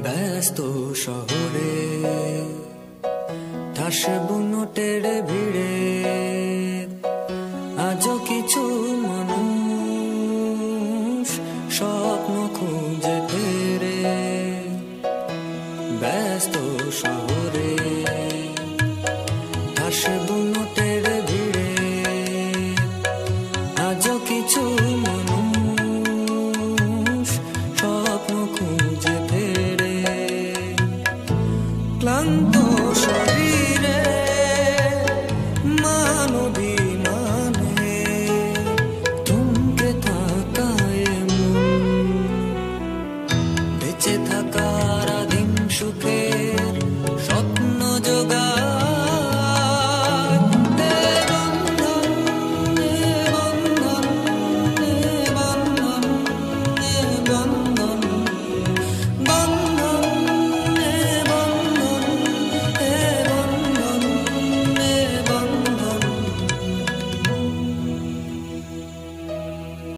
ব্যস্ত শহরে ঠাস বুনোটের ভিড়ে আজও কিছু মানুষ স্বপ্ন খুঁজে ফেরে। ব্যস্ত শহরে ঠাস বুনোটের ভিড়ে আজও কিছু মানুষ স্বপ্ন খুঁজে ফেরে। ক্লান্ত শরীরে মানবী মানে থমকে থাকায় মন বেঁচে থাকার আদিম সুখে